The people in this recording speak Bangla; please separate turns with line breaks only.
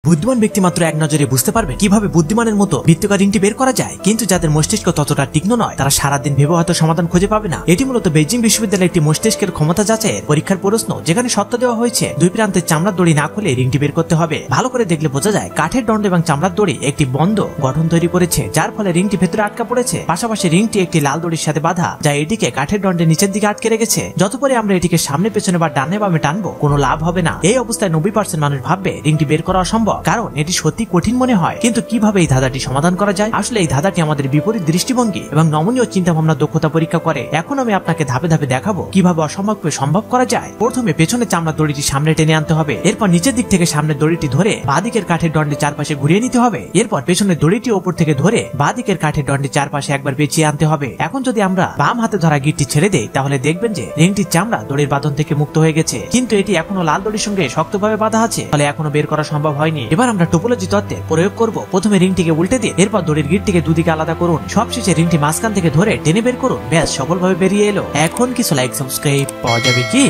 বুদ্ধিমান ব্যক্তি মাত্র এক নজরে বুঝতে পারবে কিভাবে বুদ্ধিমানের মতো বৃত্তাকার রিংটি বের করা যায়, কিন্তু যাদের মস্তিষ্ক ততটা তীক্ষ্ণ নয় তারা সারাদিন ভেবে হয়তো সমাধান খুঁজে পাবে না। এটি মূলত বেজিং বিশ্ববিদ্যালয়ের একটি মস্তিষ্কের ক্ষমতা যাচাইয়ের পরীক্ষার প্রশ্ন, যেখানে শর্ত দেওয়া হয়েছে দুই প্রান্তের চামড়ার দড়ি না খুলে রিংটি বের করতে হবে। ভালো করে দেখলে বোঝা যায় কাঠের দণ্ড এবং চামড়ার দড়ি একটি বন্ধ গঠন তৈরি করেছে, যার ফলে রিংটি ভেতরে আটকা পড়েছে। পাশাপাশি রিংটি একটি লাল দড়ির সাথে বাঁধা, যা এটিকে কাঠের দণ্ডের নিচের দিকে আটকে রেখেছে। যতপরে আমরা এটিকে সামনে পেছনে বা ডানে বামে টানবো কোনো লাভ হবে না। এই অবস্থায় 90% মানুষ ভাববে রিংটি বের করা অসম্ভব, কারণ এটি সত্যি কঠিন মনে হয়। কিন্তু কিভাবে এই ধাঁধাটি সমাধান করা যায়? আসলে এই ধাঁধাটি আমাদের বিপরীত দৃষ্টিভঙ্গি এবং নমনীয় চিন্তা ভাবনার দক্ষতা পরীক্ষা করে। এখন আমি আপনাকে ধাপে ধাপে দেখাবো কিভাবে অসম্ভবকে সম্ভব করা যায়। প্রথমে পেছনের চামড়ার দড়িটি সামনে টেনে আনতে হবে, এরপর নিচের দিক থেকে সামনের দড়িটি ধরে বাঁ দিকের কাঠের দণ্ডের চারপাশে ঘুরিয়ে নিতে হবে। এরপর পেছনের দড়িটি ওপর থেকে ধরে বাঁ দিকের কাঠের দণ্ডের চারপাশে একবার পেঁচিয়ে আনতে হবে। এখন যদি আমরা বাম হাতে ধরা গিটটি ছেড়ে দেই, তাহলে দেখবেন যে রিংটির চামড়া দড়ির বাঁধন থেকে মুক্ত হয়ে গেছে, কিন্তু এটি এখনো লাল দড়ির সঙ্গে শক্তভাবে বাঁধা আছে, ফলে এখনো বের করা সম্ভব হয়নি। এবার আমরা টোপোলজি তত্ত্বে প্রয়োগ করব। প্রথমে রিংটিকে উল্টে দিয়ে এরপর দড়ির গিটটিকে দুদিকে আলাদা করুন। সবশেষে রিংটি মাঝখান থেকে ধরে টেনে বের করুন। ব্যাস, সফলভাবে বেরিয়ে এলো। এখন কিছু লাইক সাবস্ক্রাইব পাওয়া যাবে কি?